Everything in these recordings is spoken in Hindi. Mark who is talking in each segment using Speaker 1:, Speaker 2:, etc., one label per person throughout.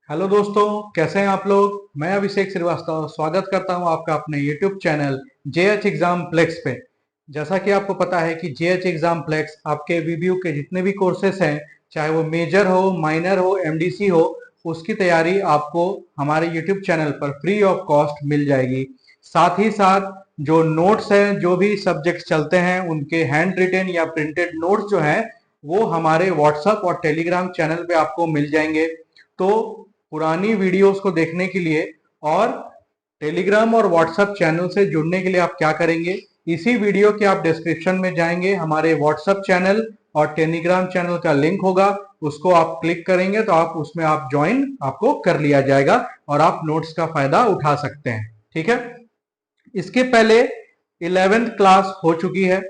Speaker 1: हेलो दोस्तों, कैसे हैं आप लोग। मैं अभिषेक श्रीवास्तव स्वागत करता हूं आपका अपने YouTube channel JH exam plex पे। जैसा कि आपको पता है कि जेएच एग्जाम प्लेक्स आपके वीबीयू के जितने भी कोर्सेस हैं, चाहे वो मेजर हो, माइनर हो, एमडीसी हो, उसकी तैयारी आपको हमारे यूट्यूब चैनल पर फ्री ऑफ कॉस्ट मिल जाएगी। साथ ही साथ जो नोट्स हैं, जो भी सब्जेक्ट चलते हैं, उनके हैंड रिटेन या प्रिंटेड नोट्स जो हैं वो हमारे व्हाट्सएप और टेलीग्राम चैनल पे आपको मिल जाएंगे। तो पुरानी वीडियोस को देखने के लिए और टेलीग्राम और व्हाट्सएप चैनल से जुड़ने के लिए आप क्या करेंगे, इसी वीडियो के आप डिस्क्रिप्शन में जाएंगे, हमारे व्हाट्सएप चैनल और टेलीग्राम चैनल का लिंक होगा, उसको आप क्लिक करेंगे तो आप उसमें आप ज्वाइन आपको कर लिया जाएगा और आप नोट्स का फायदा उठा सकते हैं। ठीक है। इसके पहले 11th क्लास हो चुकी है,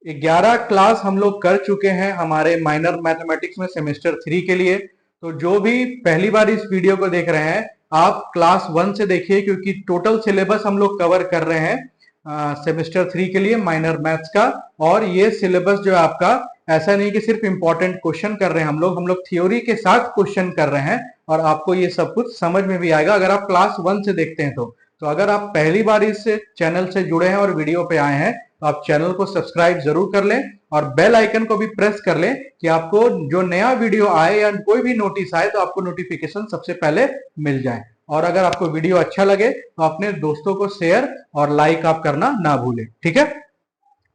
Speaker 1: 11 क्लास हम लोग कर चुके हैं हमारे माइनर मैथमेटिक्स में सेमेस्टर 3 के लिए। तो जो भी पहली बार इस वीडियो को देख रहे हैं, आप क्लास 1 से देखिए, क्योंकि टोटल सिलेबस हम लोग कवर कर रहे हैं सेमेस्टर 3 के लिए माइनर मैथ्स का। और ये सिलेबस जो है आपका, ऐसा नहीं कि सिर्फ इंपॉर्टेंट क्वेश्चन कर रहे हैं हम लोग थ्योरी के साथ क्वेश्चन कर रहे हैं, और आपको ये सब कुछ समझ में भी आएगा अगर आप क्लास 1 से देखते हैं तो अगर आप पहली बार इस चैनल से जुड़े हैं और वीडियो पे आए हैं, तो आप चैनल को सब्सक्राइब जरूर कर लें और बेल आइकन को भी प्रेस कर लें कि आपको जो नया वीडियो आए या कोई भी नोटिस आए तो आपको नोटिफिकेशन सबसे पहले मिल जाए। और अगर आपको वीडियो अच्छा लगे तो अपने दोस्तों को शेयर और लाइक आप करना ना भूलें। ठीक है।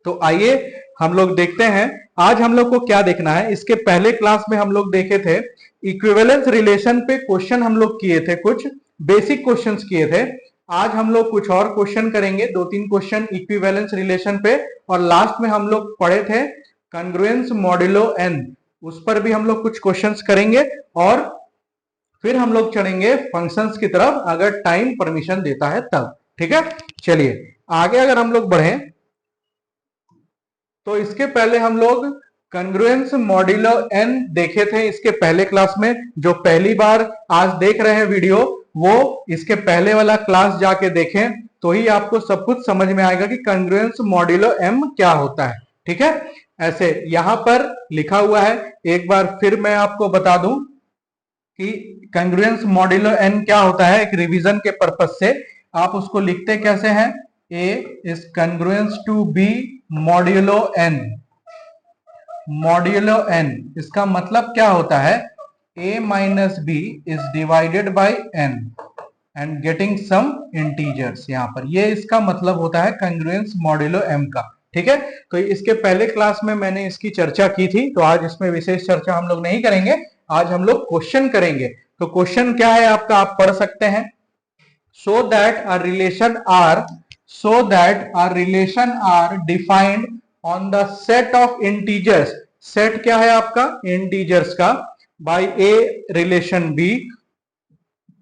Speaker 1: तो आइए हम लोग देखते हैं आज हम लोग को क्या देखना है। इसके पहले क्लास में हम लोग देखे थे इक्विवेलेंस रिलेशन पे क्वेश्चन हम लोग किए थे, कुछ बेसिक क्वेश्चंस किए थे। आज हम लोग कुछ और क्वेश्चन करेंगे, 2-3 क्वेश्चन इक्विवेलेंस रिलेशन पे। और लास्ट में हम लोग पढ़े थे कॉन्ग्रुएंस मॉड्यूलो एन, उस पर भी हम लोग कुछ क्वेश्चंस करेंगे। और फिर हम लोग चढ़ेंगे फंक्शंस की तरफ, अगर टाइम परमिशन देता है तब। ठीक है। चलिए आगे अगर हम लोग बढ़े तो इसके पहले हम लोग कॉन्ग्रुएंस मॉड्यूलो एन देखे थे इसके पहले क्लास में। जो पहली बार आज देख रहे हैं वीडियो, वो इसके पहले वाला क्लास जाके देखें, तो ही आपको सब कुछ समझ में आएगा कि कॉन्ग्रुएंस मॉड्यूलो एम क्या होता है। ठीक है। ऐसे यहां पर लिखा हुआ है, एक बार फिर मैं आपको बता दूं कि कॉन्ग्रुएंस मॉड्यूलो एन क्या होता है। एक रिवीजन के पर्पस से आप उसको लिखते कैसे हैं, A is congruence to B modulo N. Modulo N इसका मतलब क्या होता है, a minus B is divided by N and getting some integers. यहां पर ये इसका मतलब होता है कॉन्ग्रुएंस मॉड्यूलो एम का। ठीक है। तो इसके पहले क्लास में मैंने इसकी चर्चा की थी, तो आज इसमें विशेष चर्चा हम लोग नहीं करेंगे। आज हम लोग क्वेश्चन करेंगे। तो क्वेश्चन क्या है आपका, आप पढ़ सकते हैं। so that a relation r so that a relation r defined on the set of integers, set क्या है आपका, इंटीजर्स का, by a relation b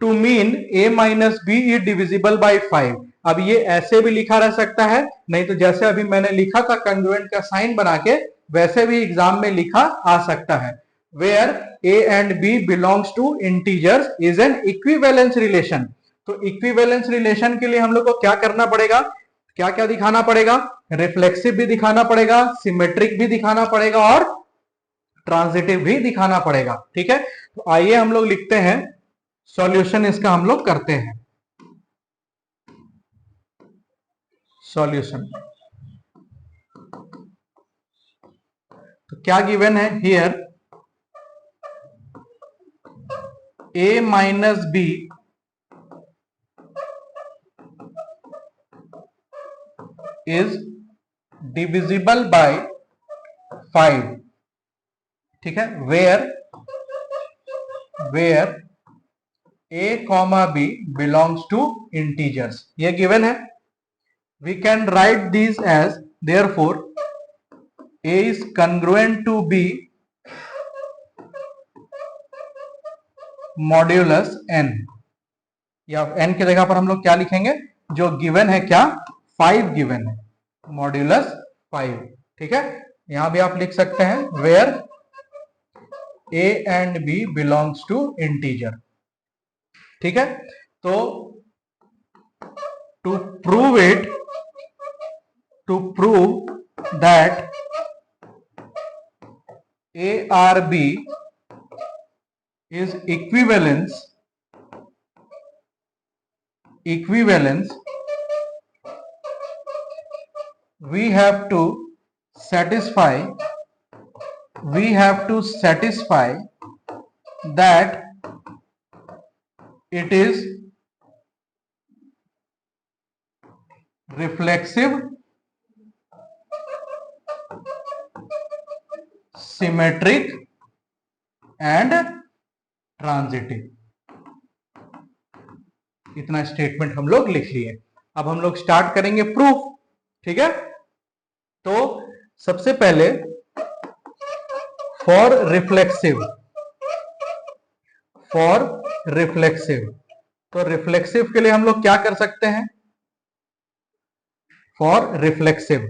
Speaker 1: to mean a minus B is divisible by 5। अब ये ऐसे भी लिखा रह सकता है, नहीं तो जैसे अभी मैंने लिखा था कंग्रुएंट का साइन बना के, वैसे भी एग्जाम में लिखा आ सकता है। Where a and b belongs to integers is an equivalence relation. तो इक्विवेलेंस रिलेशन के लिए हम लोग को क्या करना पड़ेगा, क्या क्या दिखाना पड़ेगा, रिफ्लेक्सिव भी दिखाना पड़ेगा, सिमेट्रिक भी दिखाना पड़ेगा और ट्रांजिटिव भी दिखाना पड़ेगा। ठीक है। तो आइए हम लोग लिखते हैं, सॉल्यूशन इसका हम लोग करते हैं। सॉल्यूशन तो क्या गिवन है here, a minus B is divisible by 5। ठीक है। Where a comma b belongs to integers, ये गिवन है। We can write this as therefore a is congruent to b modulus n, या n की जगह पर हम लोग क्या लिखेंगे, जो गिवन है क्या, 5 गिवन है, मॉड्यूलस 5। ठीक है। यहां भी आप लिख सकते हैं where a and b belongs to integer. ठीक है। तो to prove that a r b is equivalence equivalence we have to satisfy that it is reflexive, symmetric and transitive। इतना स्टेटमेंट हम लोग लिख लिए। अब हम लोग स्टार्ट करेंगे प्रूफ। ठीक है, तो सबसे पहले फॉर रिफ्लेक्सिव, तो रिफ्लेक्सिव के लिए हम लोग क्या कर सकते हैं? फॉर रिफ्लेक्सिव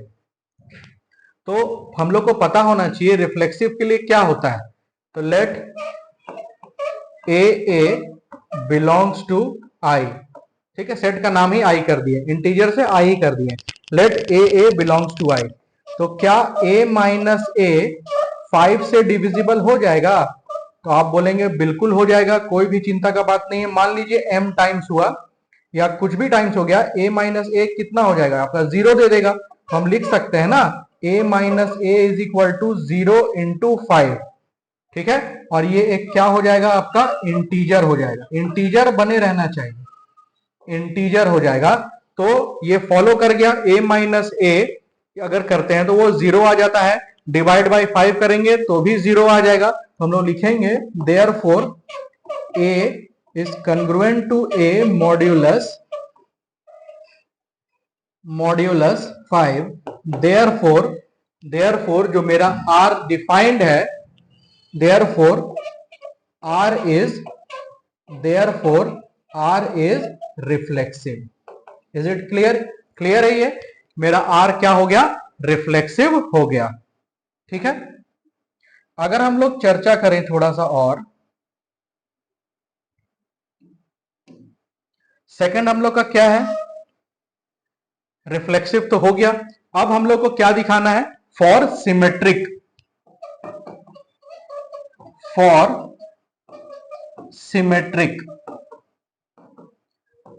Speaker 1: तो हम लोग को पता होना चाहिए रिफ्लेक्सिव के लिए क्या होता है। तो लेट ए बिलोंग्स टू आई। ठीक है, सेट का नाम ही आई कर दिए, इंटीजर से आई कर दिए। लेट ए बिलोंग्स टू आई। तो क्या a माइनस ए 5 से डिविजिबल हो जाएगा? तो आप बोलेंगे बिल्कुल हो जाएगा, कोई भी चिंता का बात नहीं है। मान लीजिए m टाइम्स हुआ या कुछ भी टाइम्स हो गया, a माइनस ए कितना हो जाएगा आपका? 0 दे देगा। तो हम लिख सकते हैं ना a minus A is equal to 0 into 5। ठीक है, और ये एक क्या हो जाएगा आपका? इंटीजर हो जाएगा। इंटीजर बने रहना चाहिए, इंटीजर हो जाएगा। तो ये फॉलो कर गया। a माइनस ए अगर करते हैं तो वो 0 आ जाता है, डिवाइड बाय 5 करेंगे तो भी 0 आ जाएगा। तो हम लोग लिखेंगे therefore a is congruent to a modulus 5। Therefore जो मेरा r डिफाइंड है, therefore r is reflexive. Is it clear? Clear है ये? मेरा r क्या हो गया? रिफ्लेक्सिव हो गया। ठीक है, अगर हम लोग चर्चा करें थोड़ा सा और, सेकंड हम लोग का क्या है? रिफ्लेक्सिव तो हो गया। अब हम लोग को क्या दिखाना है? For symmetric.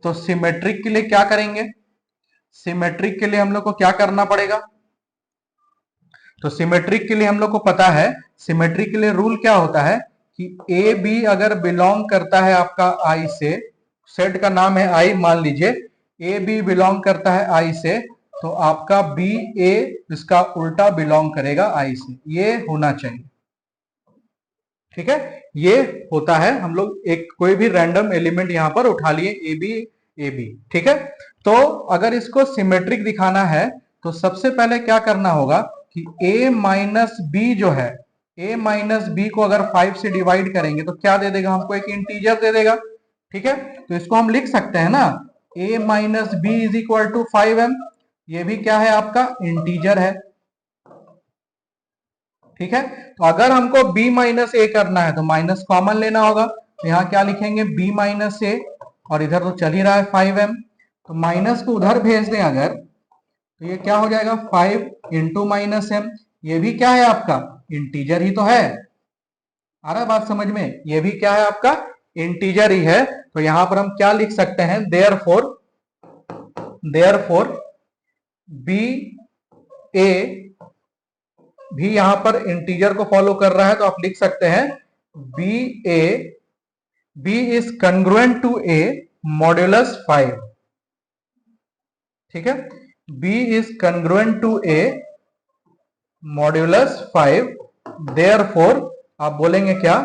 Speaker 1: तो सिमेट्रिक के लिए क्या करेंगे? सिमेट्रिक के लिए हम लोग को क्या करना पड़ेगा? तो सिमेट्रिक के लिए हम लोग को पता है, सिमेट्रिक के लिए रूल क्या होता है कि ए बी अगर बिलोंग करता है आपका आई से, सेट का नाम है आई, मान लीजिए ए बी बिलोंग करता है आई से, तो आपका बी ए इसका उल्टा बिलोंग करेगा आई से। ये होना चाहिए। ठीक है, ये होता है। हम लोग एक कोई भी रैंडम एलिमेंट यहां पर उठा लिए, ए बी। ठीक है, तो अगर इसको सिमेट्रिक दिखाना है तो सबसे पहले क्या करना होगा कि a माइनस बी जो है, a माइनस बी को अगर 5 से डिवाइड करेंगे तो क्या दे देगा हमको? एक इंटीजर दे देगा। ठीक है, तो इसको हम लिख सकते हैं ना a minus B is equal to 5m। ये भी क्या है आपका? इंटीजर है। ठीक है, तो अगर हमको b माइनस ए करना है तो माइनस कॉमन लेना होगा। तो यहां क्या लिखेंगे? b माइनस ए, और इधर तो चल ही रहा है 5m, तो माइनस को उधर भेज दें अगर, तो ये क्या हो जाएगा? 5 इंटू माइनस m। ये भी क्या है आपका? इंटीजर ही तो है। आ रहा बात समझ में? ये भी क्या है आपका? इंटीजर ही है। तो यहां पर हम क्या लिख सकते हैं? देयरफॉर बी ए भी यहां पर इंटीजर को फॉलो कर रहा है, तो आप लिख सकते हैं B is congruent to A modulus 5। ठीक है, b is congruent to A modulus 5। Therefore आप बोलेंगे क्या?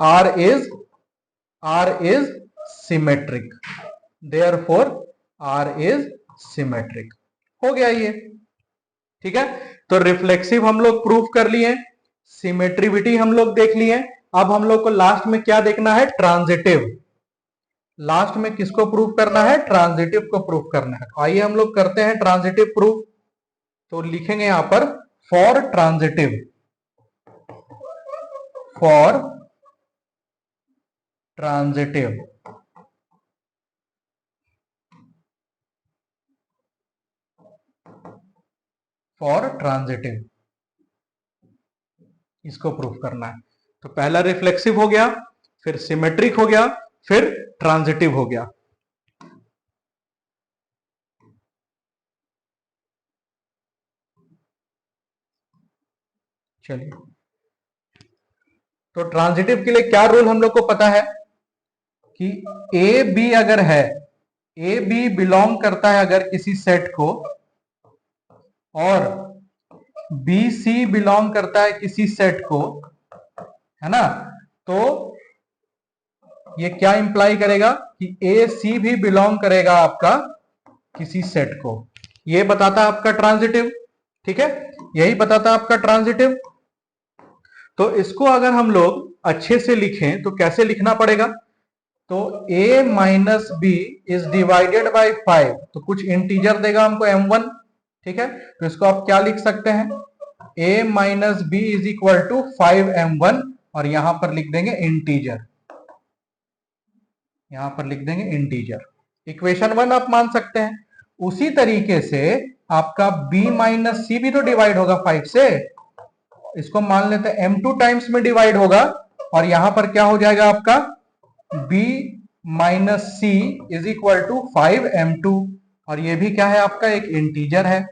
Speaker 1: r is symmetric. Therefore r is symmetric. हो गया ये। ठीक है, तो रिफ्लेक्सिव हम लोग प्रूफ कर लिए, सिमेट्रिविटी हम लोग देख लिए। अब हम लोग को लास्ट में क्या देखना है? ट्रांजिटिव। लास्ट में किसको प्रूफ करना है? ट्रांजिटिव को प्रूफ करना है। आइए हम लोग करते हैं ट्रांजिटिव प्रूफ। तो लिखेंगे यहां पर फॉर ट्रांजिटिव, इसको प्रूफ करना है। तो पहला रिफ्लेक्सिव हो गया, फिर सिमेट्रिक हो गया, फिर ट्रांजिटिव हो गया। चलिए, तो ट्रांजिटिव के लिए क्या रूल हम लोग को पता है कि ए बी अगर है, ए बी बिलोंग करता है अगर किसी सेट को, और बी सी बिलोंग करता है किसी सेट को, है ना, तो ये क्या इंप्लाई करेगा कि ए सी भी बिलोंग करेगा आपका किसी सेट को। ये बताता है आपका ट्रांजिटिव। ठीक है, यही बताता है आपका ट्रांजिटिव। तो इसको अगर हम लोग अच्छे से लिखें तो कैसे लिखना पड़ेगा, तो a minus B is divided by 5, तो कुछ इंटीजर देगा हमको m1। ठीक है, तो इसको आप क्या लिख सकते हैं, a minus B is equal to 5m1, और यहां पर लिख देंगे इंटीजर, यहां पर लिख देंगे इंटीजर। इक्वेशन 1 आप मान सकते हैं। उसी तरीके से आपका b माइनस सी भी तो डिवाइड होगा 5 से, इसको मान लेते हैं m2 टाइम्स में डिवाइड होगा, और यहां पर क्या हो जाएगा आपका b minus C is equal to 5m2, और ये भी क्या है आपका एक इंटीजर है,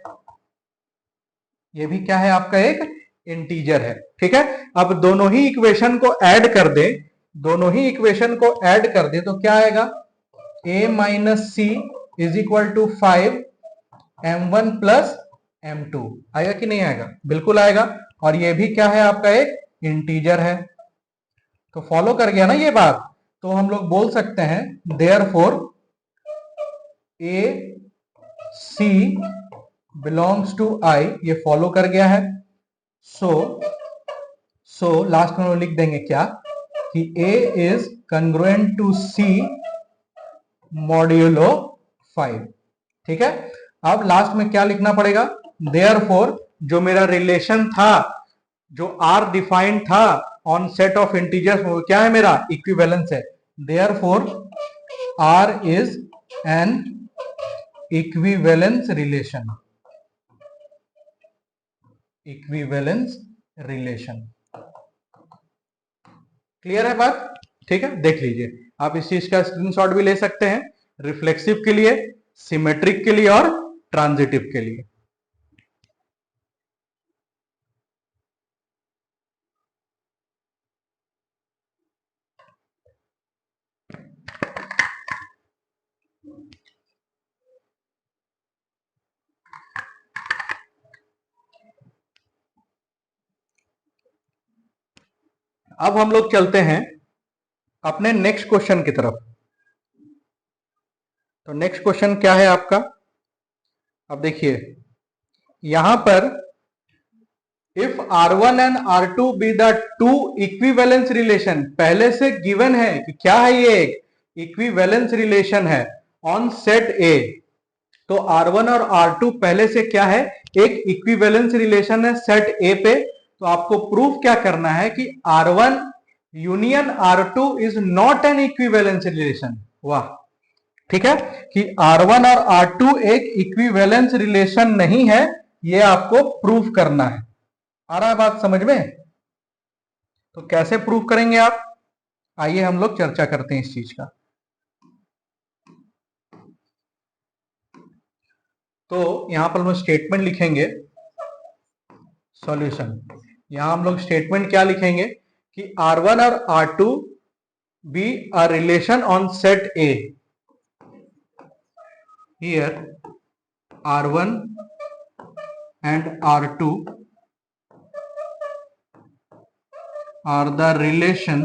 Speaker 1: ये भी क्या है आपका एक इंटीजर है। ठीक है, अब दोनों ही इक्वेशन को ऐड कर दे, दोनों ही इक्वेशन को ऐड कर दे तो क्या आएगा, a minus C is equal to 5m1 plus m2, आएगा कि नहीं आएगा, बिल्कुल आएगा, और ये भी क्या है आपका एक इंटीजर है। तो फॉलो कर गया ना ये बात, तो हम लोग बोल सकते हैं therefore A C belongs to I, ये फॉलो कर गया है। सो लास्ट में लिख देंगे क्या कि A is congruent to C modulo 5। ठीक है, अब लास्ट में क्या लिखना पड़ेगा, देयरफॉर जो मेरा रिलेशन था, जो आर डिफाइंड था ऑन सेट ऑफ इंटीजर्स, वो क्या है मेरा इक्विवेलेंस है। Therefore R is an equivalence relation, equivalence relation. Clear है बात? ठीक है, देख लीजिए, आप इस चीज का स्क्रीनशॉट भी ले सकते हैं, रिफ्लेक्सिव के लिए, सिमेट्रिक के लिए और ट्रांजिटिव के लिए। अब हम लोग चलते हैं अपने नेक्स्ट क्वेश्चन की तरफ। तो नेक्स्ट क्वेश्चन क्या है आपका, अब देखिए यहां पर if R1 and R2 be the two equivalence relation, पहले से गिवन है कि क्या है, ये एक इक्विवेलेंस रिलेशन है ऑन सेट ए। तो R1 और R2 पहले से क्या है, एक इक्विवेलेंस रिलेशन है सेट ए पे। तो आपको प्रूफ क्या करना है कि R1 union R2 is not an equivalence relation. वाह, ठीक है, कि R1 और R2 एक इक्विवेलेंस रिलेशन नहीं है, ये आपको प्रूफ करना है। आ रहा है बात समझ में? तो कैसे प्रूफ करेंगे आप, आइए हम लोग चर्चा करते हैं इस चीज का। तो यहां पर हम लोग स्टेटमेंट लिखेंगे, सॉल्यूशन। यहां हम लोग स्टेटमेंट क्या लिखेंगे कि R1 और R2 be a relation on set A. Here R1 and R2 are the relation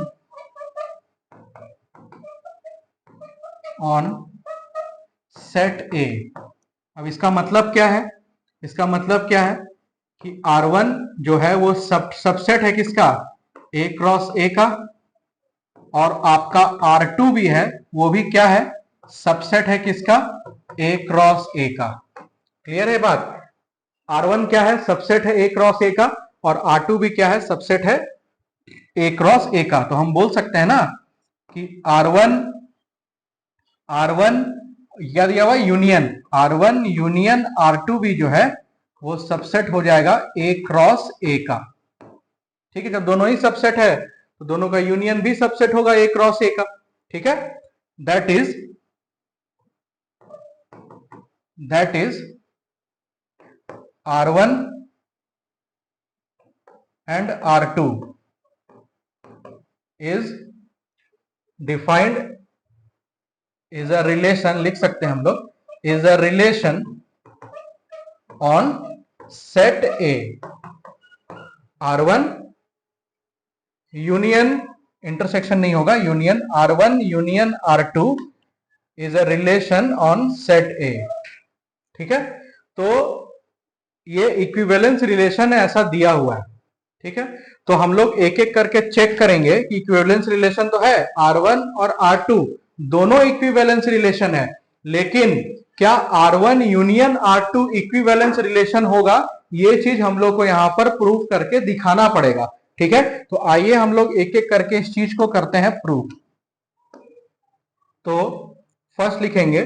Speaker 1: on set A। अब इसका मतलब क्या है, इसका मतलब क्या है कि R1 जो है वो सबसेट है किसका, A क्रॉस A का, और आपका R2 भी है, वो भी क्या है, सबसेट है किसका, A क्रॉस A का। क्लियर है बात? R1 क्या है, सबसेट है A क्रॉस A का, और R2 भी क्या है, सबसेट है A क्रॉस A का। तो हम बोल सकते हैं ना कि R1 यदि यूनियन R1 यूनियन R2 भी जो है वो सबसेट हो जाएगा A क्रॉस A का। ठीक है, जब दोनों ही सबसेट है तो दोनों का यूनियन भी सबसेट होगा A क्रॉस A का। ठीक है, that is R1 and R2 is defined is a relation, लिख सकते हैं हम लोग, is a relation on set A. R1 union, intersection नहीं होगा, union R1 union R2 is a relation on set A. ठीक है, तो ये इक्विवेलेंस रिलेशन है, ऐसा दिया हुआ है. ठीक है, तो हम लोग एक एक करके चेक करेंगे कि इक्विवेलेंस रिलेशन तो है, R1 और R2 दोनों इक्विवेलेंस रिलेशन है, लेकिन क्या R1 union R2 equivalence relation होगा, ये चीज हम लोग को यहां पर प्रूफ करके दिखाना पड़ेगा. ठीक है, तो आइए हम लोग एक एक करके इस चीज को करते हैं प्रूफ. तो फर्स्ट लिखेंगे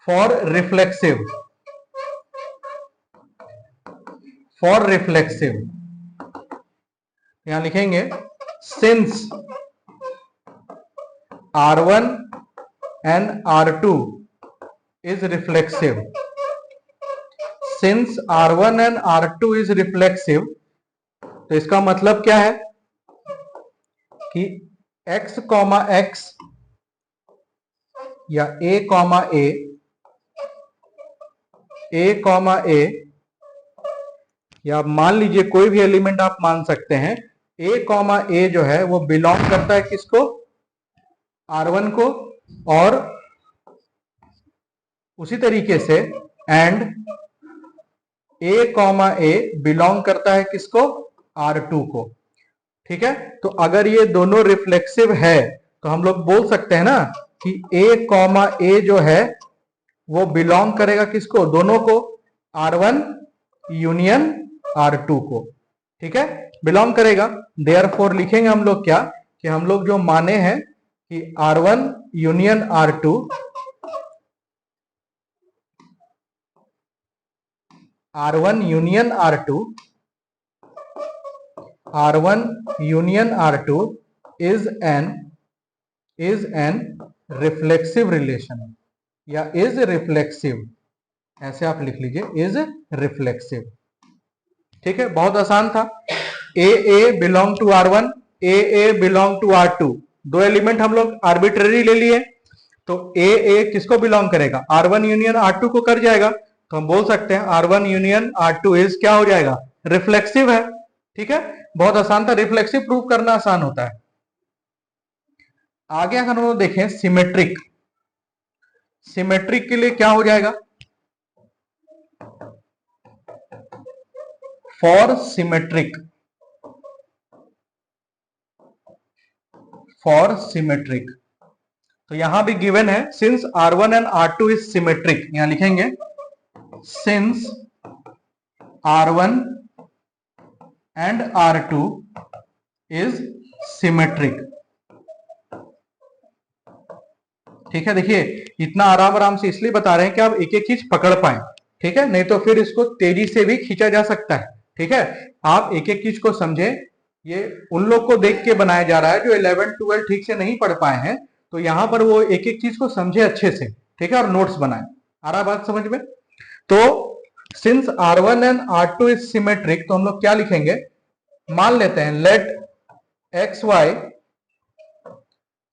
Speaker 1: फॉर रिफ्लेक्सिव, फॉर रिफ्लेक्सिव यहां लिखेंगे since R1 and R2 is reflexive. Since R1 and R2 is reflexive, तो इसका मतलब क्या है कि x, x या a, a या मान लीजिए कोई भी एलिमेंट आप मान सकते हैं, a, जो है वो बिलोंग करता है किसको, R1 को, और उसी तरीके से एंड a, बिलोंग करता है किसको, R2 को. ठीक है, तो अगर ये दोनों रिफ्लेक्सिव है तो हम लोग बोल सकते हैं ना कि a, जो है वो बिलोंग करेगा किसको, दोनों को, R1 यूनियन R2 को. ठीक है, बिलोंग करेगा. देयरफॉर लिखेंगे हम लोग क्या, कि हम लोग जो माने हैं कि R1 union R2 union R2 is an reflexive relation, या is reflexive, ऐसे आप लिख लीजिए, is reflexive. ठीक है, बहुत आसान था. a belong to R1, a belong to R2, दो एलिमेंट हम लोग आर्बिट्ररी ले लिए, तो a किसको बिलोंग करेगा, R1 यूनियन R2 को कर जाएगा, तो हम बोल सकते हैं R1 यूनियन R2 इज क्या हो जाएगा, रिफ्लेक्सिव है. ठीक है, बहुत आसान था, रिफ्लेक्सिव प्रूव करना आसान होता है. आगे अगर हम लोग देखें सिमेट्रिक, सिमेट्रिक के लिए क्या हो जाएगा, फॉर सिमेट्रिक, तो यहां भी गिवन है since R1 and R2 is symmetric, यहां लिखेंगे since R1 and R2 is symmetric. ठीक है, देखिए इतना आराम से इसलिए बता रहे हैं कि आप एक एक चीज पकड़ पाए. ठीक है, नहीं तो फिर इसको तेजी से भी खींचा जा सकता है. ठीक है, आप एक एक चीज को समझे. ये उन लोग को देख के बनाया जा रहा है जो 11 12 ठीक से नहीं पढ़ पाए हैं, तो यहां पर वो एक एक चीज को समझे अच्छे से. ठीक है, और नोट्स बनाए. आ रहा बात समझ में. तो since R1 and R2 is symmetric, तो हम लोग क्या लिखेंगे, मान लेते हैं लेट एक्स वाई,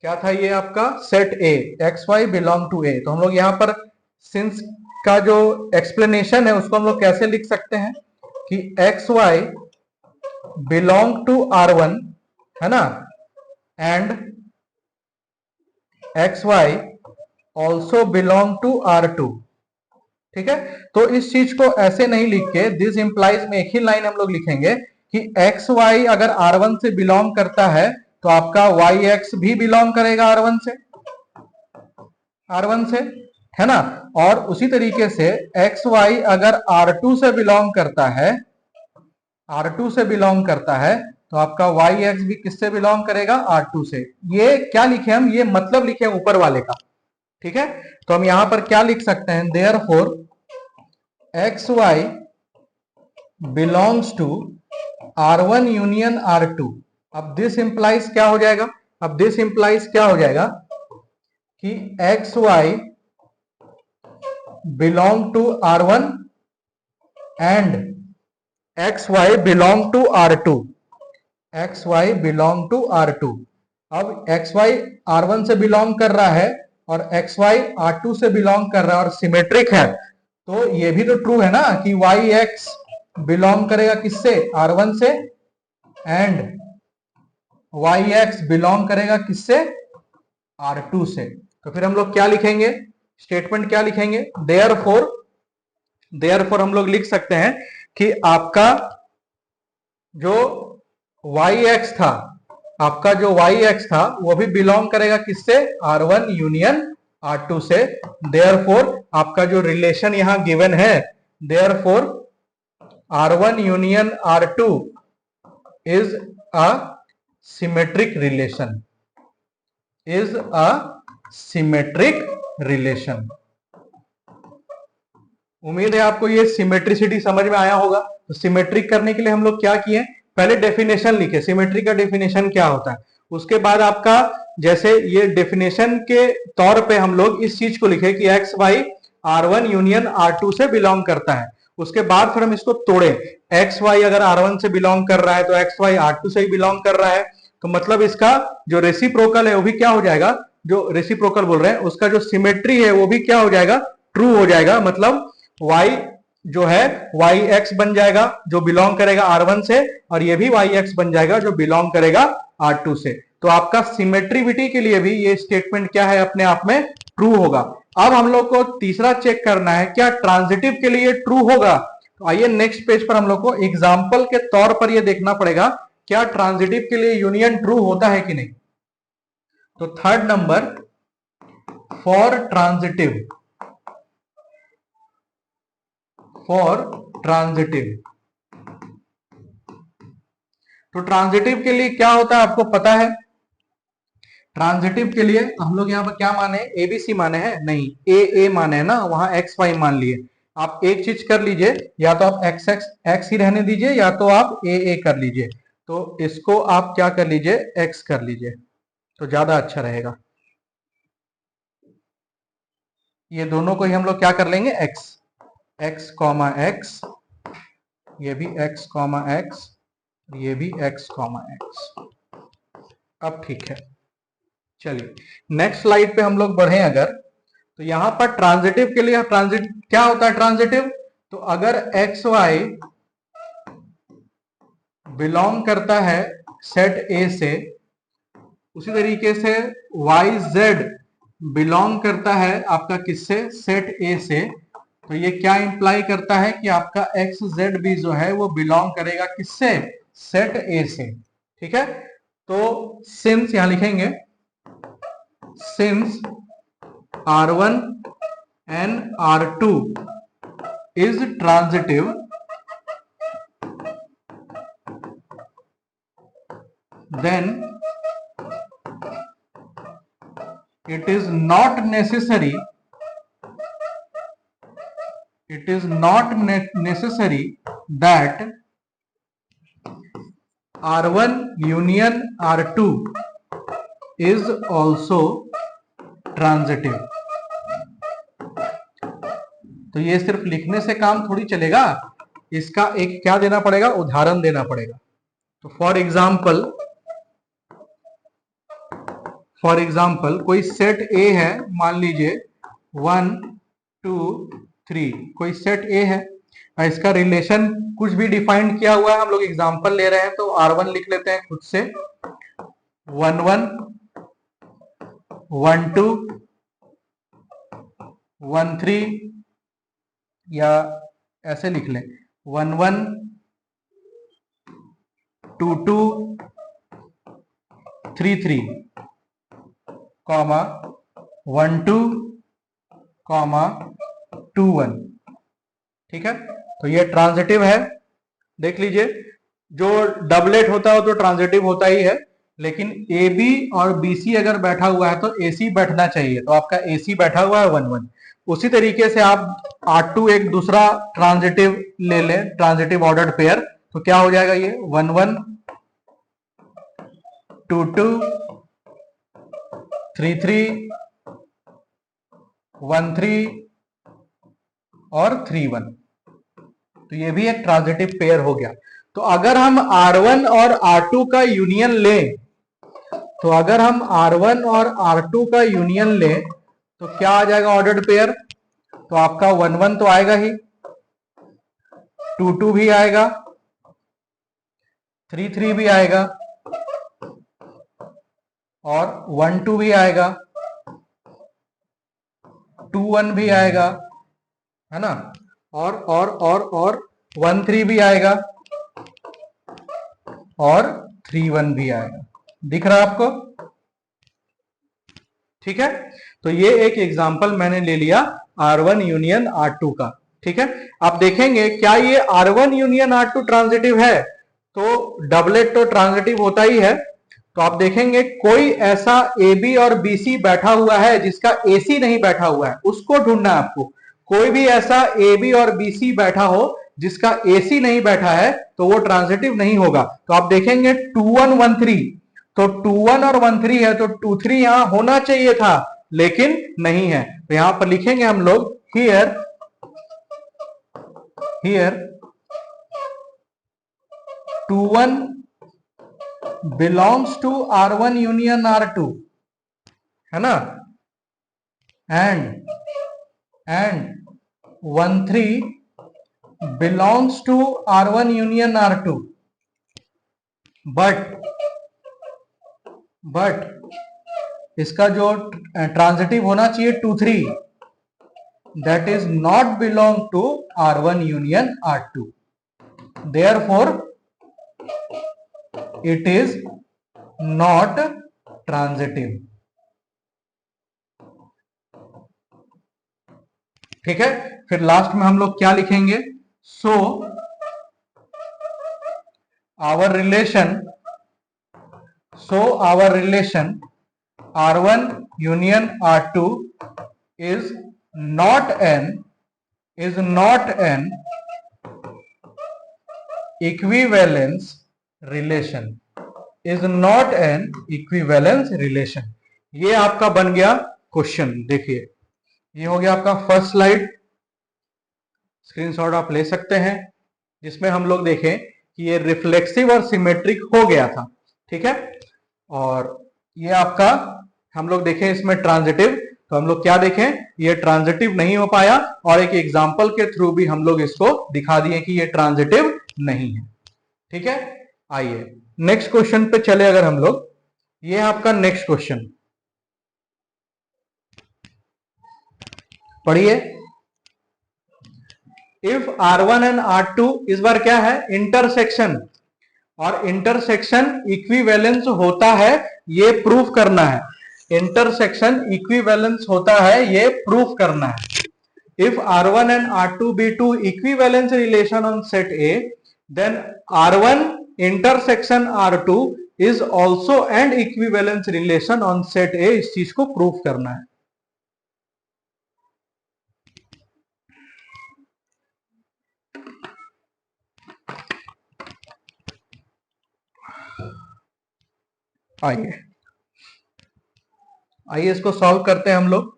Speaker 1: क्या था ये आपका set A, x y belong to A. तो हम लोग यहां पर सिंस का जो एक्सप्लेनेशन है उसको हम लोग कैसे लिख सकते हैं कि x y belong to R1, है ना, and x y also belong to R2. ठीक है, तो इस चीज को ऐसे नहीं लिख के दिस इंप्लाइज में एक ही लाइन हम लोग लिखेंगे कि एक्स वाई अगर R1 से बिलोंग करता है तो आपका वाई एक्स भी बिलोंग करेगा R1 से, है ना. और उसी तरीके से एक्स वाई अगर R2 से बिलोंग करता है तो आपका वाई एक्स भी किससे बिलोंग करेगा, R2 से. ये क्या लिखे हम, ये मतलब लिखे ऊपर वाले का. ठीक है, तो हम यहां पर क्या लिख सकते हैं, therefore x y belongs to R1 union R2. अब दिस इंप्लाइज क्या हो जाएगा, कि x y belong to R1 and x y belong to R2, x y belong to R2। अब एक्स वाई R1 से बिलोंग कर रहा है और एक्स वाई R2 से बिलोंग कर रहा है और सिमेट्रिक है, तो ये भी तो ट्रू है ना कि वाई एक्स बिलोंग करेगा किससे, R1 से, एंड वाई एक्स बिलोंग करेगा किससे, R2 से। तो फिर हम लोग क्या लिखेंगे, स्टेटमेंट क्या लिखेंगे, देयरफॉर हम लोग लिख सकते हैं कि आपका जो वाई एक्स था, आपका जो वाई एक्स था वो भी बिलोंग करेगा किससे, R1 यूनियन R2 से। देयरफॉर आपका जो रिलेशन यहां गिवन है, therefore R1 union R2 is a symmetric relation, is a symmetric relation. उम्मीद है आपको ये सिमेट्रिसिटी समझ में आया होगा। तो सिमेट्रिक करने के लिए हम लोग क्या किए, पहले डेफिनेशन लिखे, सिमेट्री का डेफिनेशन क्या होता है, उसके बाद आपका जैसे ये डेफिनेशन के तौर पे हम लोग इस चीज को लिखे कि x Y R1 union R2 से बिलोंग करता है। उसके बाद फिर हम इसको तोड़े, एक्स वाई अगर R1 से बिलोंग कर रहा है तो एक्स वाई R2 से ही बिलोंग कर रहा है, तो मतलब इसका जो रेसिप्रोकल है वो भी क्या हो जाएगा, जो रेसिप्रोकल बोल रहे हैं उसका जो सिमेट्री है वो भी क्या हो जाएगा, ट्रू हो जाएगा। मतलब y जो है वाई एक्स बन जाएगा जो बिलोंग करेगा R1 से, और ये भी वाई एक्स बन जाएगा जो बिलोंग करेगा R2 से। तो आपका सिमेट्रिविटी के लिए भी ये स्टेटमेंट क्या है, अपने आप में ट्रू होगा। अब हम लोग को तीसरा चेक करना है क्या ट्रांजिटिव के लिए ट्रू होगा। तो आइए नेक्स्ट पेज पर हम लोग को एग्जाम्पल के तौर पर ये देखना पड़ेगा क्या ट्रांजिटिव के लिए यूनियन ट्रू होता है कि नहीं। तो third number, for transitive, for transitive. तो ट्रांजिटिव के लिए क्या होता है आपको पता है, ट्रांजिटिव के लिए हम लोग यहाँ पर क्या माने, एबीसी माने हैं, नहीं ए माने है ना, वहां एक्स वाई मान लिए। आप एक चीज कर लीजिए, या तो आप एक्स एक्स एक्स ही रहने दीजिए या तो आप ए कर लीजिए। तो इसको आप क्या कर लीजिए, एक्स कर लीजिए तो ज्यादा अच्छा रहेगा। ये दोनों को ही हम लोग क्या कर लेंगे, एक्स, एक्स कॉमा एक्स, ये भी एक्स कॉमा एक्स, ये भी एक्स कॉमा एक्स। अब ठीक है, चलिए नेक्स्ट स्लाइड पे हम लोग बढ़े अगर, तो यहां पर ट्रांजिटिव के लिए ट्रांजिट क्या होता है ट्रांजिटिव, तो अगर एक्स वाई बिलोंग करता है सेट ए से, उसी तरीके से वाई जेड बिलोंग करता है आपका किससे, सेट ए से, तो ये क्या इंप्लाई करता है कि आपका एक्स जेड भी जो है वो बिलोंग करेगा किससे, सेट ए से। ठीक है, तो सिंस यहां लिखेंगे, since R1 and R2 is transitive, then it is not necessary, it is not necessary that R1 union R2 is also transitive। तो ये सिर्फ लिखने से काम थोड़ी चलेगा, इसका एक क्या देना पड़ेगा, उदाहरण देना पड़ेगा। तो फॉर एग्जाम्पल कोई सेट ए है, मान लीजिए 1 2 3, कोई सेट ए है, इसका रिलेशन कुछ भी डिफाइंड किया हुआ है, हम लोग एग्जाम्पल ले रहे हैं तो R1 लिख लेते हैं खुद से, 1 1 1 2 1 3, या ऐसे लिख लें 1 1 2 2 3 3, कॉमा 1 2 कॉमा 2 1। ठीक है, तो ये ट्रांजिटिव है। देख लीजिए, जो डबलेट होता है वो तो ट्रांजिटिव होता ही है, लेकिन ए बी और बी सी अगर बैठा हुआ है तो ए सी बैठना चाहिए, तो आपका ए सी बैठा हुआ है 1 1। उसी तरीके से आप R2 एक दूसरा ट्रांजिटिव ले लें, ट्रांजिटिव ऑर्डर्ड पेयर, तो क्या हो जाएगा ये 1 1 2 2 3 3 1 3 और 3 1। तो तो ये भी एक ट्रांजिटिव पेयर हो गया। तो अगर हम R1 और R2 का यूनियन लें, तो अगर हम R1 और R2 का यूनियन लें तो क्या आ जाएगा ऑर्डर्ड पेयर? तो आपका 1 1 तो आएगा ही, 2 2 भी आएगा, 3 3 भी आएगा और 1 2 भी आएगा, 2 1 भी आएगा, है ना, और 1 3 भी आएगा और 3 1 भी आएगा। दिख रहा है आपको? ठीक है, तो ये एक एग्जांपल मैंने ले लिया R1 यूनियन R2 का। ठीक है, आप देखेंगे क्या ये R1 यूनियन R2 ट्रांजिटिव है? तो डबलेट तो ट्रांजिटिव होता ही है। तो आप देखेंगे कोई ऐसा AB और BC बैठा हुआ है जिसका AC नहीं बैठा हुआ है, उसको ढूंढना है आपको। कोई भी ऐसा AB और BC बैठा हो जिसका AC नहीं बैठा है तो वो ट्रांजिटिव नहीं होगा। तो आप देखेंगे 2 1 1 3, तो 2 1 और 1 3 है तो 2 3 यहां होना चाहिए था लेकिन नहीं है। तो यहां पर लिखेंगे हम लोग here 2 1 belongs to R1 union R2, है ना, and 1 3 belongs to R1 union R2, but इसका जो ट्रांजिटिव होना चाहिए 2 3, that is not belong to R1 union R2, therefore it is not transitive। ठीक है, फिर लास्ट में हम लोग क्या लिखेंगे? So our relation R1 union R2 is not an equivalence relation, is not an equivalence relation। ये आपका बन गया क्वेश्चन। देखिए ये हो गया आपका फर्स्ट स्लाइड, स्क्रीनशॉट आप ले सकते हैं, जिसमें हम लोग देखें कि ये रिफ्लेक्सिव और सिमेट्रिक हो गया था। ठीक है, और ये आपका हम लोग देखें इसमें ट्रांजिटिव, तो हम लोग क्या देखें, ये ट्रांजिटिव नहीं हो पाया और एक एग्जांपल के थ्रू भी हम लोग इसको दिखा दिए कि ये ट्रांजिटिव नहीं है। ठीक है, आइए नेक्स्ट क्वेश्चन पे चले अगर हम लोग। ये आपका नेक्स्ट क्वेश्चन पढ़िए। इफ R1 एंड R2 इस बार क्या है, इंटरसेक्शन, और इंटरसेक्शन इक्विवेलेंस होता है, ये प्रूफ करना है। इंटरसेक्शन इक्विवेलेंस होता है, ये प्रूफ करना है। If R1 and R2 be two equivalence relation on set A, then R1 intersection R2 is also an equivalence relation on set A। इस चीज को प्रूफ करना है। आइए इसको सॉल्व करते हैं हम लोग।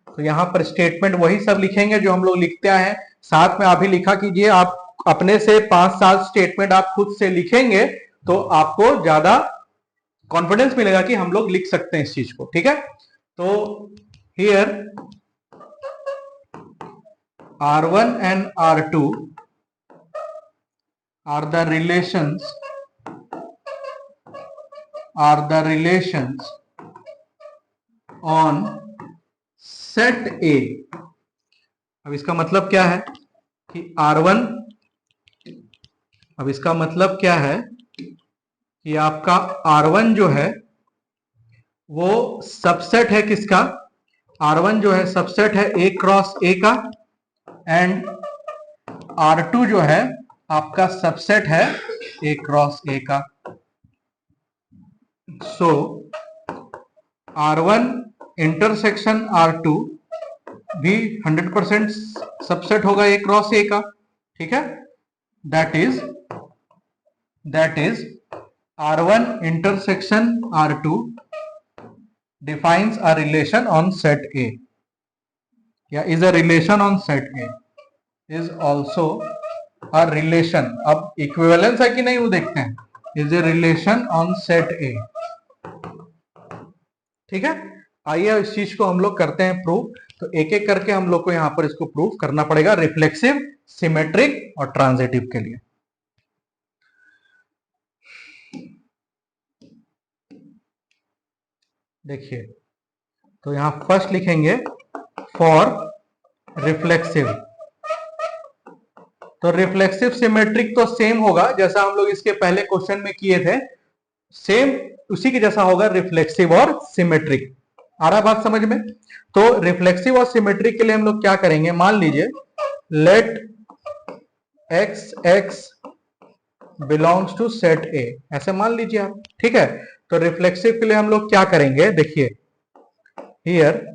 Speaker 1: तो यहां पर स्टेटमेंट वही सब लिखेंगे जो हम लोग लिखते हैं। साथ में अभी लिखा कीजिए, आप अपने से 5-7 स्टेटमेंट आप खुद से लिखेंगे तो आपको ज्यादा कॉन्फिडेंस मिलेगा कि हम लोग लिख सकते हैं इस चीज को। ठीक है, तो here R1 and R2 are the relations on set A। अब इसका मतलब क्या है कि R1, अब इसका मतलब क्या है कि आपका R1 जो है वो सबसेट है किसका, R1 जो है सबसेट है A क्रॉस A का, एंड R2 जो है आपका सबसेट है A क्रॉस A का। सो R1 इंटरसेक्शन R2 भी 100% सबसेट होगा A क्रॉस A का। ठीक है, that is R1 intersection R2 defines a relation on set A। या is a relation on set A, is also a relation. अब इक्विवेलेंस है कि नहीं वो देखते हैं। Is a relation on set ए। ठीक है, आइए इस चीज को हम लोग करते हैं प्रूव। तो एक एक करके हम लोग को यहां पर इसको प्रूव करना पड़ेगा, रिफ्लेक्सिव, सिमेट्रिक और ट्रांजिटिव के लिए। देखिए, तो यहां फर्स्ट लिखेंगे फॉर रिफ्लेक्सिव। तो रिफ्लेक्सिव सिमेट्रिक तो सेम होगा जैसा हम लोग इसके पहले क्वेश्चन में किए थे, सेम उसी के जैसा होगा रिफ्लेक्सिव और सिमेट्रिक। आ रहा बात समझ में? तो रिफ्लेक्सिव और सिमेट्रिक के लिए हम लोग क्या करेंगे, मान लीजिए let x x belongs to set A, ऐसे मान लीजिए आप। ठीक है, तो रिफ्लेक्सिव के लिए हम लोग क्या करेंगे, देखिए हियर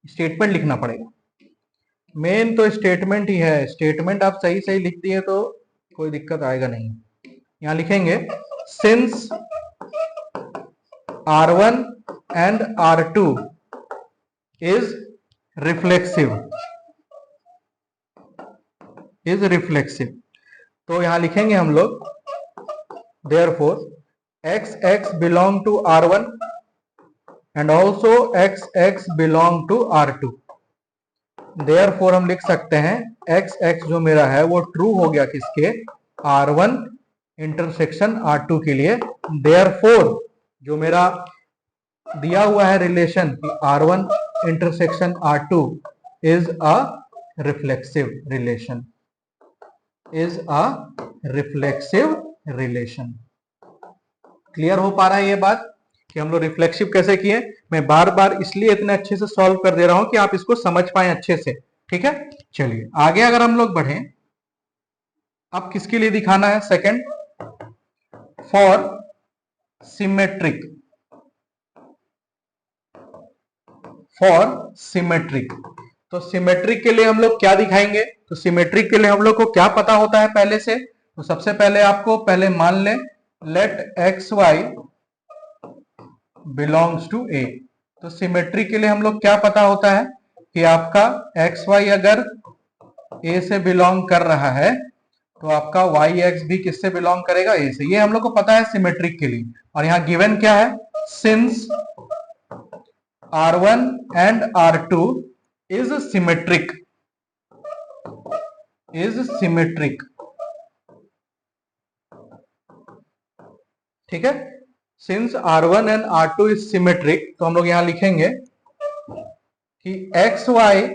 Speaker 1: स्टेटमेंट लिखना पड़ेगा। मेन तो स्टेटमेंट ही है, स्टेटमेंट आप सही सही लिख दिए तो कोई दिक्कत आएगा नहीं। यहां लिखेंगे since R1 and R2 is reflexive, is reflexive. तो यहां लिखेंगे हम लोग therefore x x belong to R1 and also x x belong to R2। therefore हम लिख सकते हैं x x जो मेरा है वो ट्रू हो गया किसके, R1 इंटरसेक्शन R2 के लिए। therefore जो मेरा दिया हुआ है रिलेशन कि R1 intersection R2 is a reflexive relation, is a reflexive relation. Clear हो पा रहा है ये बात कि हम लोग रिफ्लेक्सिव कैसे किए? मैं बार बार इसलिए इतने अच्छे से सॉल्व कर दे रहा हूं कि आप इसको समझ पाए अच्छे से। ठीक है, चलिए आगे अगर हम लोग बढ़े, अब किसके लिए दिखाना है, second for symmetric, for symmetric. तो सिमेट्रिक के लिए हम लोग क्या दिखाएंगे, तो सिमेट्रिक के लिए हम लोग को क्या पता होता है पहले से, तो सबसे पहले आपको पहले मान लें let x y belongs to A. तो सिमेट्रिक के लिए हम लोग क्या पता होता है कि आपका एक्स वाई अगर ए से बिलोंग कर रहा है तो आपका वाई एक्स भी किससे बिलोंग करेगा, ए से। ये हम लोग को पता है सिमेट्रिक के लिए। और यहां गिवन क्या है, since R1 and R2 is symmetric, is symmetric। ठीक है, since R1 and R2 is symmetric, तो हम लोग यहां लिखेंगे कि एक्स वाई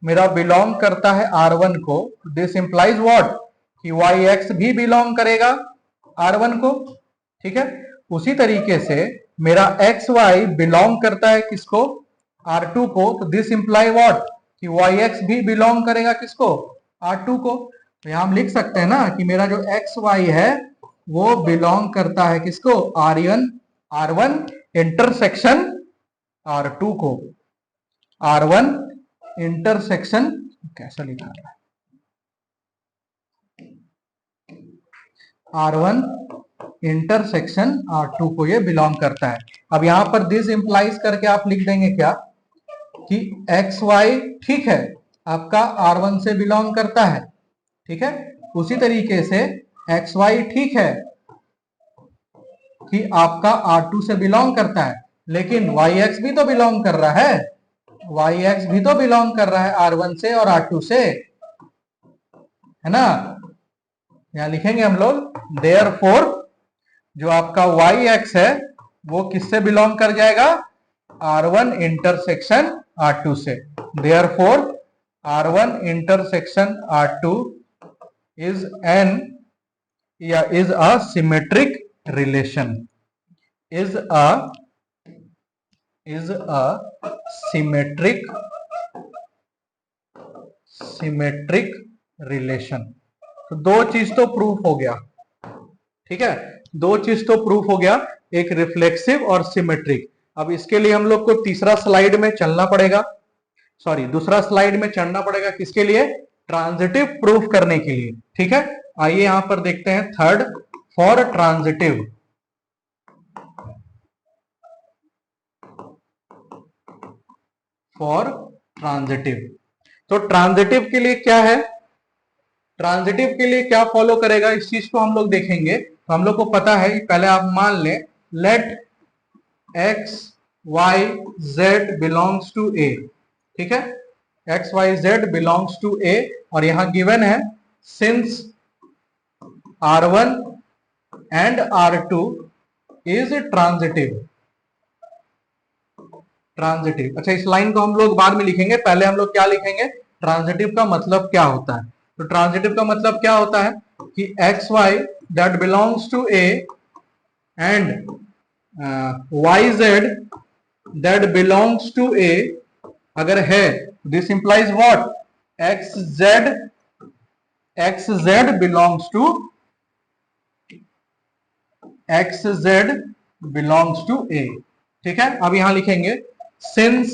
Speaker 1: मेरा बिलोंग करता है R1 को। दिस इंप्लाइज व्हाट, कि वाई एक्स भी बिलोंग करेगा R1 को। ठीक है, उसी तरीके से मेरा एक्स वाई बिलोंग करता है किसको, R2 को। तो दिस इंप्लाई व्हाट, कि वाई एक्स भी बिलोंग करेगा किसको, R2 को। तो यहां हम लिख सकते हैं ना कि मेरा जो एक्स वाई है वो बिलोंग करता है किसको, R1 इंटरसेक्शन R2 को। R1 इंटरसेक्शन, कैसा लिखा है, R1 इंटरसेक्शन R2 को ये बिलोंग करता है। अब यहां पर दिस इंप्लाइज करके आप लिख देंगे क्या, कि एक्स वाई ठीक है आपका R1 से बिलोंग करता है। ठीक है, उसी तरीके से एक्स वाई ठीक है कि आपका R2 से बिलोंग करता है, लेकिन वाई एक्स भी तो बिलोंग कर रहा है, वाई एक्स भी तो बिलोंग कर रहा है R1 से और R2 से, है ना। यहां लिखेंगे हम लोग देयरफॉर जो आपका वाई एक्स है वो किससे बिलोंग कर जाएगा, R1 इंटरसेक्शन R2 से। Therefore R1 intersection R2 is an, या is a symmetric relation, is a symmetric relation. तो दो चीज तो प्रूफ हो गया। ठीक है, दो चीज तो प्रूफ हो गया, एक रिफ्लेक्सिव और सिमेट्रिक। अब इसके लिए हम लोग को तीसरा स्लाइड में चलना पड़ेगा, सॉरी दूसरा स्लाइड में चढ़ना पड़ेगा, किसके लिए, ट्रांजिटिव प्रूफ करने के लिए। ठीक है, आइए यहां पर देखते हैं third for transitive. For transitive. तो ट्रांजिटिव के लिए क्या है, ट्रांजिटिव के लिए क्या फॉलो करेगा, इस चीज को हम लोग देखेंगे। तो हम लोग को पता है, पहले आप मान लें let x y z belongs to A, ठीक है, x y z belongs to A, और यहां गिवन है since R1 and R2 is transitive. Transitive, अच्छा इस लाइन को हम लोग बाद में लिखेंगे, पहले हम लोग क्या लिखेंगे, ट्रांजिटिव का मतलब क्या होता है। तो ट्रांजिटिव का मतलब क्या होता है कि x y that belongs to A and y z that belongs to A अगर है, this implies what, x z belongs to A, ठीक है। अब यहां लिखेंगे since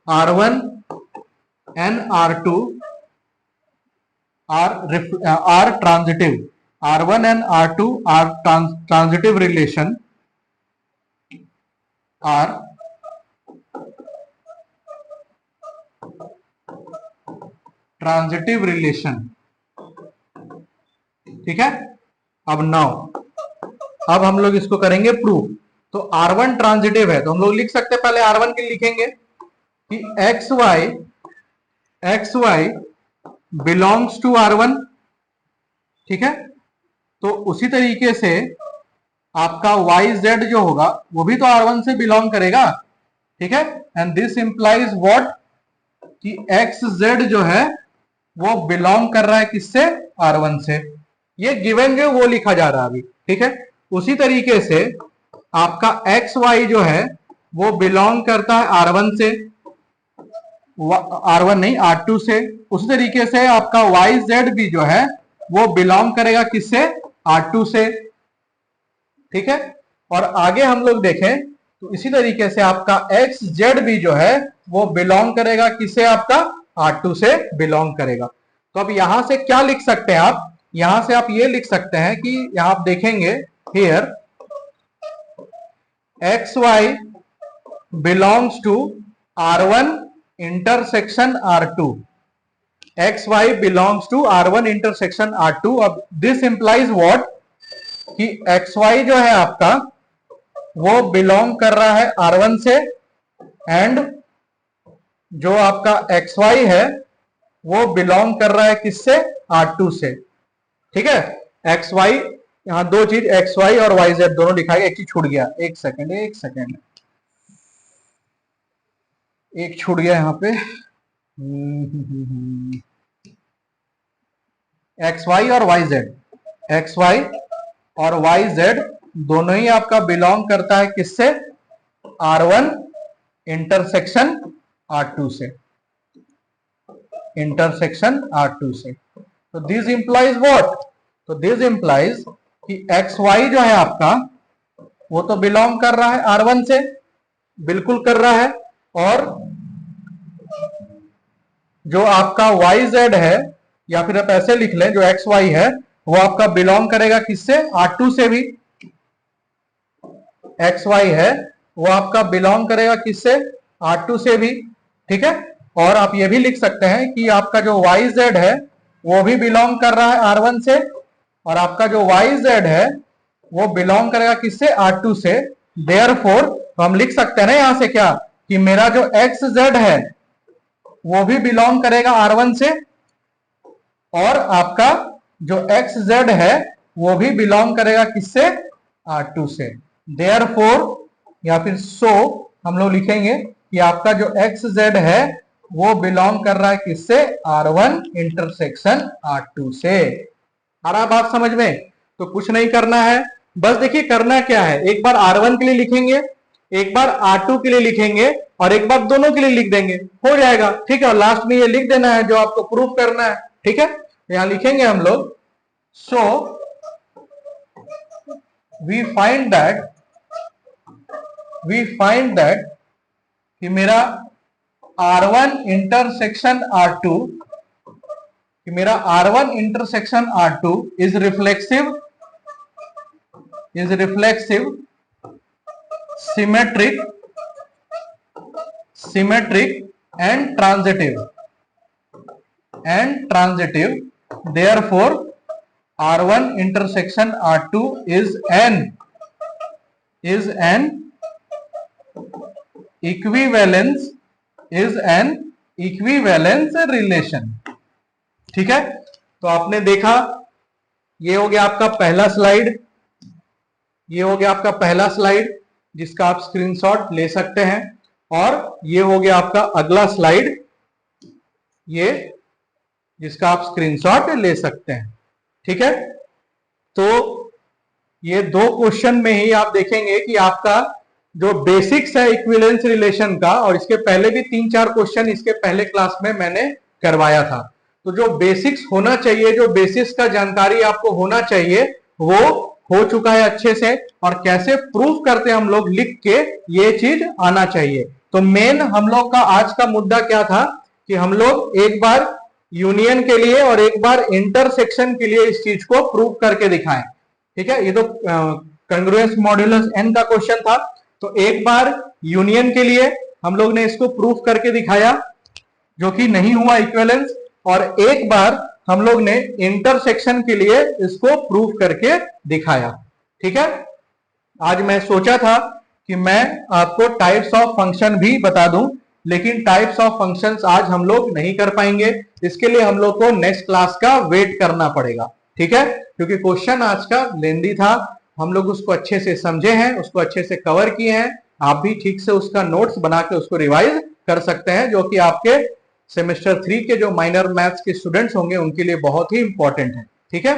Speaker 1: R1 and R2 are transitive, R1 and R2 are transitive relation, are transitive relation, ठीक है। अब अब हम लोग इसको करेंगे प्रूफ। तो R1 ट्रांजिटिव है, तो हम लोग लिख सकते हैं, पहले R1 के लिखेंगे कि x y belongs to R1, ठीक है। तो उसी तरीके से आपका वाई जेड जो होगा वो भी तो R1 से बिलोंग करेगा, ठीक है। एंड दिस इंप्लाइज व्हाट, कि एक्स जेड जो है वो बिलोंग कर रहा है किससे, R1 से। ये गिवन जो वो लिखा जा रहा है अभी, ठीक है। उसी तरीके से आपका एक्स वाई जो है वो बिलोंग करता है R1 से, R1 नहीं R2 से। उसी तरीके से आपका वाई जेड भी जो है वो बिलोंग करेगा किससे, R2 से, ठीक है। और आगे हम लोग देखें तो इसी तरीके से आपका एक्स जेड भी जो है वो बिलोंग करेगा किससे, आपका R2 से बिलोंग करेगा। तो अब यहां से क्या लिख सकते हैं आप, यहां से आप ये लिख सकते हैं कि यहां आप देखेंगे here x y belongs to R1 intersection R2, x y belongs to R1 intersection R2। अब दिस इंप्लाइज व्हाट, कि एक्स वाई जो है आपका वो बिलोंग कर रहा है R1 से, एंड जो आपका एक्स वाई है वो बिलोंग कर रहा है किससे, R2 से, ठीक है। एक्स वाई, यहां दो चीज एक्स वाई और वाई जेड दोनों लिखा है, एक चीज छूट गया, एक सेकेंड एक छूट गया यहां पे, एक्स वाई और वाई जेड, एक्स वाई और वाई जेड दोनों ही आपका बिलोंग करता है किससे, R1 इंटरसेक्शन R2 से, इंटरसेक्शन R2 से। तो दिस इंप्लाइज व्हाट, तो दिस इंप्लाइज कि एक्स वाई जो है आपका वो तो बिलोंग कर रहा है R1 से, बिल्कुल कर रहा है, और जो आपका वाई जेड है, या फिर आप ऐसे लिख लें जो एक्स वाई है वो आपका बिलोंग करेगा किससे, R2 से भी। एक्स वाई है वो आपका बिलोंग करेगा किससे, R2 से भी, ठीक है। और आप ये भी लिख सकते हैं कि आपका जो वाई जेड है वो भी बिलोंग कर रहा है R1 से, और आपका जो वाई जेड है वो बिलोंग करेगा किससे, R2 से। देयरफॉर तो हम लिख सकते हैं ना यहां से क्या, कि मेरा जो एक्स जेड है वो भी बिलोंग करेगा R1 से, और आपका जो एक्स जेड है वो भी बिलोंग करेगा किससे, R2 से। देयरफॉर या फिर सो हम लोग लिखेंगे कि आपका जो एक्स जेड है वो बिलोंग कर रहा है किससे, R1 इंटरसेक्शन R2 से। आ रहा बात समझ में। तो कुछ नहीं करना है, बस देखिए करना क्या है, एक बार R1 के लिए लिखेंगे, एक बार R2 के लिए लिखेंगे, और एक बार दोनों के लिए लिख देंगे, हो जाएगा, ठीक है। और लास्ट में ये लिख देना है जो आपको प्रूफ करना है, ठीक है। यहां लिखेंगे हम लोग, सो वी फाइंड दैट कि मेरा R1 इंटरसेक्शन R2, कि मेरा R1 intersection R2 is reflexive symmetric and transitive, therefore R1 intersection R2 is an equivalence relation। ठीक है, तो आपने देखा, ये हो गया आपका पहला स्लाइड, जिसका आप स्क्रीनशॉट ले सकते हैं, और ये हो गया आपका अगला स्लाइड, ये जिसका आप स्क्रीनशॉट ले सकते हैं। ठीक है, तो ये 2 क्वेश्चन में ही आप देखेंगे कि आपका जो बेसिक्स है इक्विवेलेंस रिलेशन का, और इसके पहले भी 3-4 क्वेश्चन इसके पहले क्लास में मैंने करवाया था, तो जो बेसिक्स होना चाहिए, जो बेसिक्स का जानकारी आपको होना चाहिए, वो हो चुका है अच्छे से, और कैसे प्रूफ करते हैं हम लोग लिख के, ये चीज आना चाहिए। तो मेन हम लोग का आज का मुद्दा क्या था कि हम लोग एक बार यूनियन के लिए और एक बार इंटरसेक्शन के लिए इस चीज को प्रूव करके दिखाएं। ठीक है, ये तो कंग्रुएंस मॉड्यूलस n का क्वेश्चन था, तो एक बार यूनियन के लिए हम लोग ने इसको प्रूफ करके दिखाया, जो कि नहीं हुआ इक्विवेलेंस, और एक बार हम लोग ने इंटरसेक्शन के लिए इसको प्रूफ करके दिखाया। ठीक है, आज मैं सोचा था कि मैं आपको टाइप्स ऑफ फंक्शन भी बता दूं, लेकिन टाइप्स ऑफ फंक्शंस आज हम लोग नहीं कर पाएंगे, इसके लिए हम लोग को नेक्स्ट क्लास का वेट करना पड़ेगा। ठीक है, क्योंकि क्वेश्चन आज का लेंदी था, हम लोग उसको अच्छे से समझे हैं, उसको अच्छे से कवर किए हैं, आप भी ठीक से उसका नोट्स बना के उसको रिवाइज कर सकते हैं, जो कि आपके सेमेस्टर 3 के जो माइनर मैथ्स के स्टूडेंट्स होंगे उनके लिए बहुत ही इंपॉर्टेंट है। ठीक है,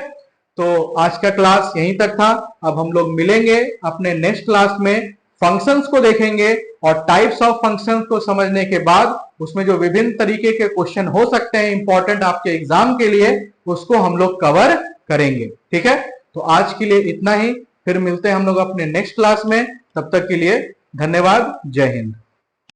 Speaker 1: तो आज का क्लास यहीं तक था। अब हम लोग मिलेंगे अपने नेक्स्ट क्लास में, फंक्शंस को देखेंगे, और टाइप्स ऑफ फंक्शंस को समझने के बाद उसमें जो विभिन्न तरीके के क्वेश्चन हो सकते हैं इंपॉर्टेंट आपके एग्जाम के लिए, उसको हम लोग कवर करेंगे। ठीक है, तो आज के लिए इतना ही, फिर मिलते हैं हम लोग अपने नेक्स्ट क्लास में, तब तक के लिए धन्यवाद, जय हिंद।